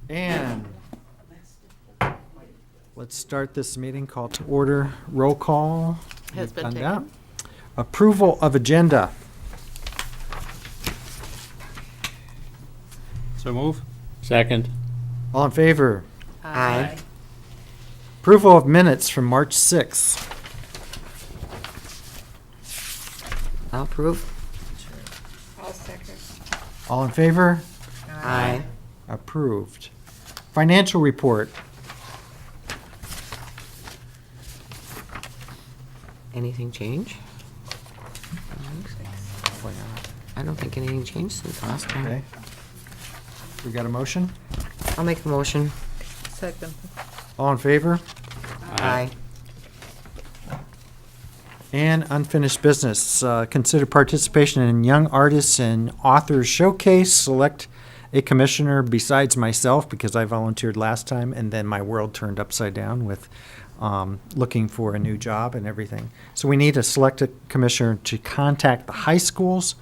And let's start this meeting call to order. Roll call. Has We've been done taken. that. Approval of agenda. So move. Second. All in favor? Aye. Approval of minutes from March 6th. I'll approve. I'll second. All in favor? Aye. Approved. Financial report. Anything change? I don't think anything changed since last time. Okay. We got a motion? I'll make a motion. Second. All in favor? Aye. And unfinished business. Consider participation in Young Artists and Authors Showcase. Select a commissioner besides myself because I volunteered last time, and then my world turned upside down with looking for a new job and everything. So we need to select a commissioner to contact the high schools,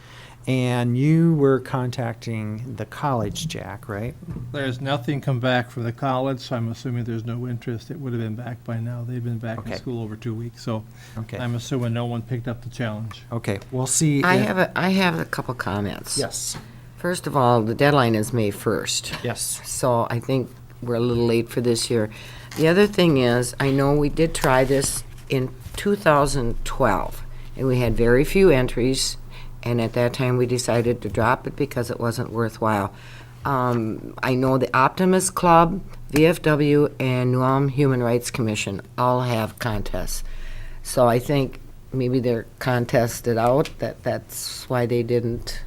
and you were contacting the college, Jack, right? There's nothing come back from the college, so I'm assuming there's no interest. It would have been back by now. They've been back in Okay. school over 2 weeks, so Okay. I'm assuming no one picked up the challenge. Okay, we'll see. I if- have a couple comments. Yes, First of all, the deadline is May 1st. yes. So I think we're a little late for this year. The other thing is, I know we did try this in 2012, and we had very few entries, and at that time, we decided to drop it because it wasn't worthwhile. I know the Optimist Club, VFW, and New Ulm Human Rights Commission all have contests. So I think maybe they're contested out, that's why they didn't.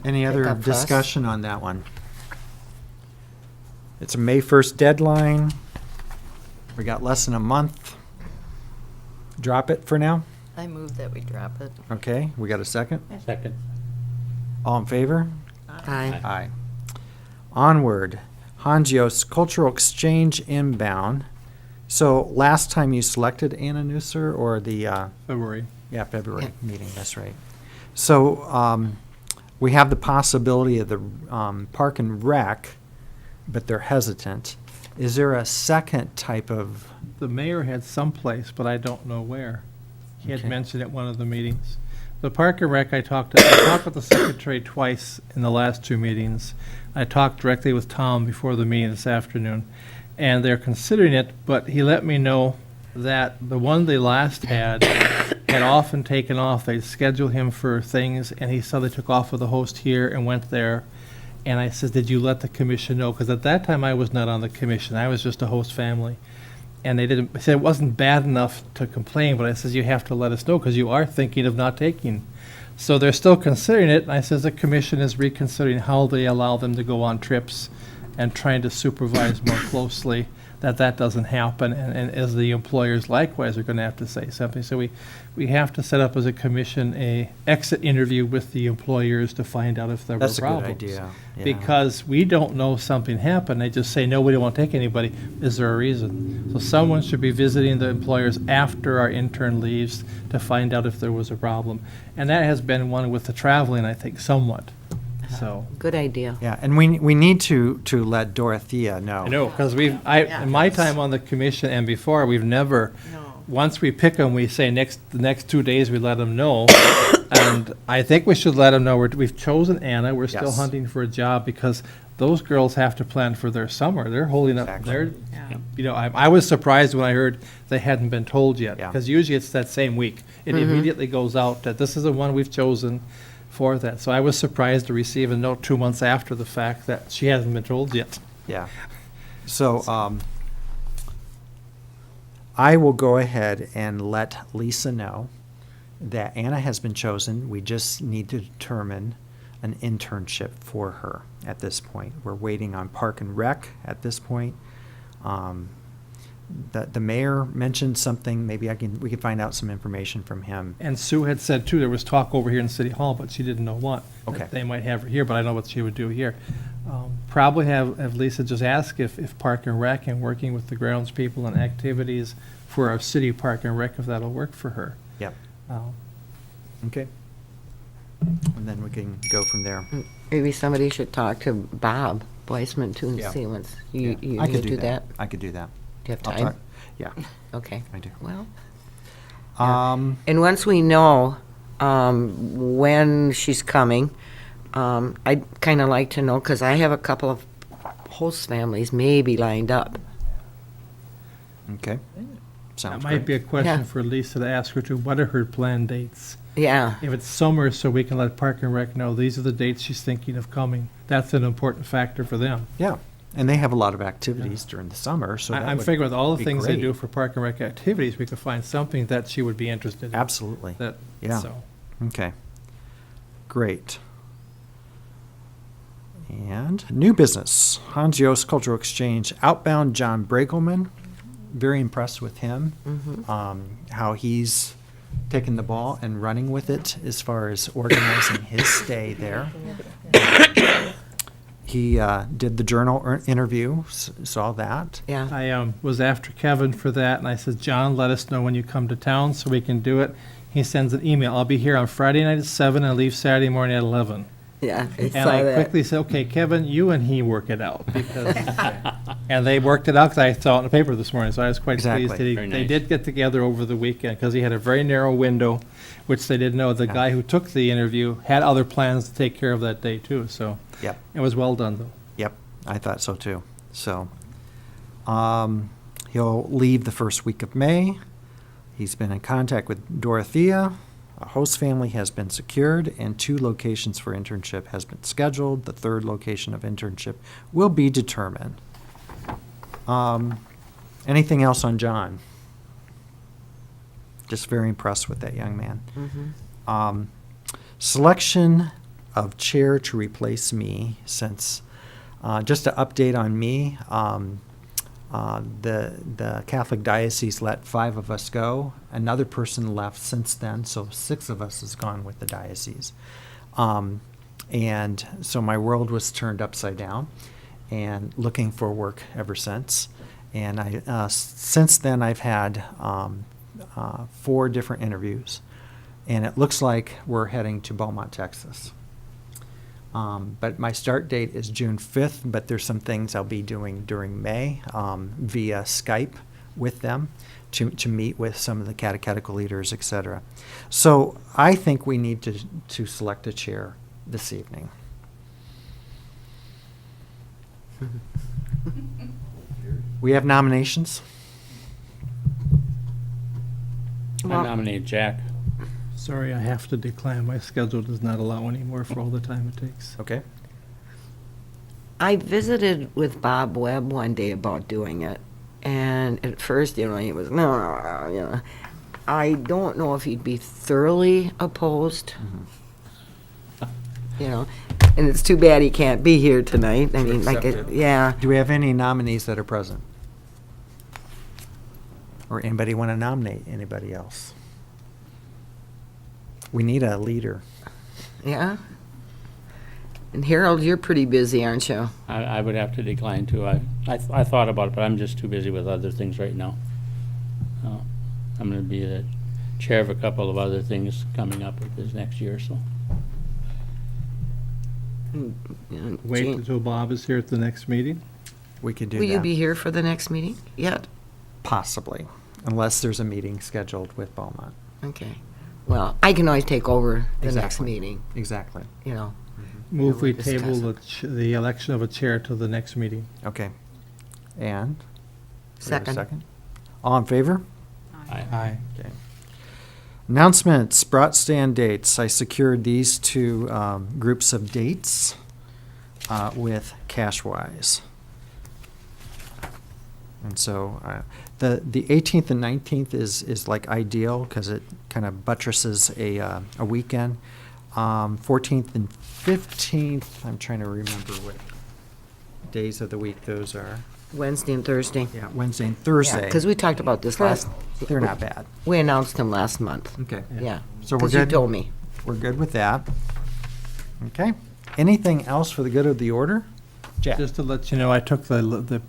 Any other up for us. discussion on that one? It's a May 1st deadline. We got less than a month. Drop it for now? I move that we drop it. Okay, we got a second? Second. All in favor? Aye. Aye. Onward, Hangios Cultural Exchange Inbound. So last time you selected Anna Nusser or the, February. February Yeah. meeting, that's right. So we have the possibility of the Park and Rec, but they're hesitant. Is there a second type of, The mayor had someplace, but I don't know where. He had Okay. mentioned at one of the meetings. The Park and Rec, I talked with the secretary twice in the last 2 meetings. I talked directly with Tom before the meeting this afternoon, and they're considering it, but he let me know that the one they last had often taken off. They'd schedule him for things, and he saw they took off with the host here and went there. And I said, did you let the commission know? Because at that time, I was not on the commission. I was just a host family. And they didn't, I said it wasn't bad enough to complain, but I says, you have to let us know because you are thinking of not taking. So they're still considering it, and I says the commission is reconsidering how they allow them to go on trips and trying to supervise more closely that doesn't happen, and as the employers likewise are gonna have to say something. So we have to set up as a commission a exit interview with the employers to find out if there were that's a good problems. idea. Yeah. Because we don't know something happened, they just say, no, we don't want to take anybody, is there a reason? So someone should be visiting the employers after our intern leaves to find out if there was a problem. And that has been one with the traveling, I think, somewhat, so. Good idea. Yeah, and we need to let Dorothea know. I know, because in my time on the commission and before, we've never, once we pick them, we say the next 2 days, we let them know. And I think we should let them know, we've chosen Anna, we're still Yes. hunting for a job, because those girls have to plan for their summer. They're holding up, Exactly. I was surprised when I heard they hadn't been told yet. Yeah. Because usually it's that same week. It immediately goes out that this is the one we've chosen for that. So I was surprised to receive a note 2 months after the fact that she hasn't been told yet. Yeah. So, I will go ahead and let Lisa know that Anna has been chosen. We just need to determine an internship for her at this point. We're waiting on Park and Rec at this point. The mayor mentioned something, maybe we can find out some information from him. And Sue had said too, there was talk over here in City Hall, but she didn't know what. Okay. That they might have her here, but I don't know what she would do here. Probably have Lisa just ask if Park and Rec and working with the grounds people and activities for our city Park and Rec, if that'll work for her. Yep, Um, okay. And then we can go from there. Maybe somebody should talk to Bob Weissman Tune Yeah. Sealants. Yeah, You I could do that? I could do that. Do you have I'll time? talk- Yeah, Okay. I do. Well, Um, and once we know when she's coming, I'd kind of like to know, because I have a couple of host families maybe lined up. okay. That Sounds might be great. a question Yeah. for Lisa to ask her too. What are her planned dates? Yeah, If it's summer, so we can let Park and Rec know these are the dates she's thinking of coming. That's an important factor for them. Yeah, and they have a lot of activities during the summer, so that I'm would figuring with all the be things they great. do for Park and Rec activities, we could find something that she would be interested in. Absolutely. That, Yeah. so. Okay. Great. And new business, Hans Yost Cultural Exchange, outbound John Bregelman. Very impressed with him, how he's taken the ball and running with it as far as organizing his stay there. He did the journal interview, saw that. yeah. I was after Kevin for that, and I said, John, let us know when you come to town so we can do it. He sends an email. I'll be here on Friday night at 7 and leave Saturday morning at 11. Yeah, I And saw I that. quickly said, okay, Kevin, you and he work it out. Because, and they worked it out because I saw it in the paper this morning, so I was quite Exactly. pleased that Very they nice. did get together over the weekend because he had a very narrow window, which they didn't know. The Yeah. guy who took the interview had other plans to take care of that day too, so Yep. it was well done though. Yep, I thought so too. So, he'll leave the first week of May. He's been in contact with Dorothea. A host family has been secured, and 2 locations for internship has been scheduled. The 3rd location of internship will be determined. Anything else on John? Just very impressed with that young man. Selection of chair to replace me, since, just to update on me, the Catholic diocese let 5 of us go. Another person left since then, so 6 of us has gone with the diocese. And so my world was turned upside down, and looking for work ever since. And since then I've had 4 different interviews, and it looks like we're heading to Beaumont, Texas. But my start date is June 5th, but there's some things I'll be doing during May via Skype with them to meet with some of the catechetical leaders, et cetera. So I think we need to select a chair this evening. We have nominations. I Well- nominate Jack. Sorry, I have to decline. My schedule does not allow anymore for all the time it takes. Okay. I visited with Bob Webb one day about doing it, and at first, he was, no. I don't know if he'd be thoroughly opposed, and it's too bad he can't be here tonight. I mean, like, accept it. yeah. Do we have any nominees that are present? Or anybody want to nominate anybody else? We need a leader. Yeah. And Harold, you're pretty busy, aren't you? I would have to decline too. I thought about it, but I'm just too busy with other things right now. I'm gonna be the chair of a couple of other things coming up with this next year, so. Wait Jean, until Bob is here at the next meeting. We could do will that. you be here for the next meeting yet? Possibly, unless there's a meeting scheduled with Beaumont. Okay. Well, I can always take over the next Exactly. meeting, Exactly. Move we we'll table discuss the election of a chair till the next meeting. Okay. And? Do we have a Second. All in favor? Aye. Okay. Announcements, brought stand dates. I secured these 2 groups of dates with Cashwise. And so the 18th and 19th is like ideal because it kind of buttresses a weekend. 14th and 15th, I'm trying to remember what days of the week those are. Wednesday and Thursday. Yeah, Wednesday and Thursday. Because we talked about this last. They're not bad. We announced them last month. Okay. Yeah. So we're Because you good? told me. We're good with that. Okay. Anything else for the good of the order? Jack? Just to let you know, I took the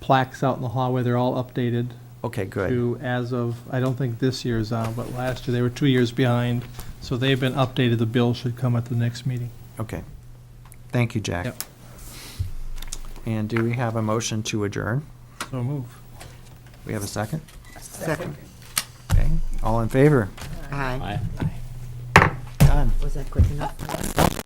plaques out in the hallway. They're all updated Okay, good. to as of, I don't think this year's out, but last year they were 2 years behind. So they've been updated. The bill should come at the next meeting. Okay. Thank you, Jack. Yep. And do we have a motion to adjourn? So move. We have a second? Second. Okay, all in favor? Aye. I Done. Was that quick enough?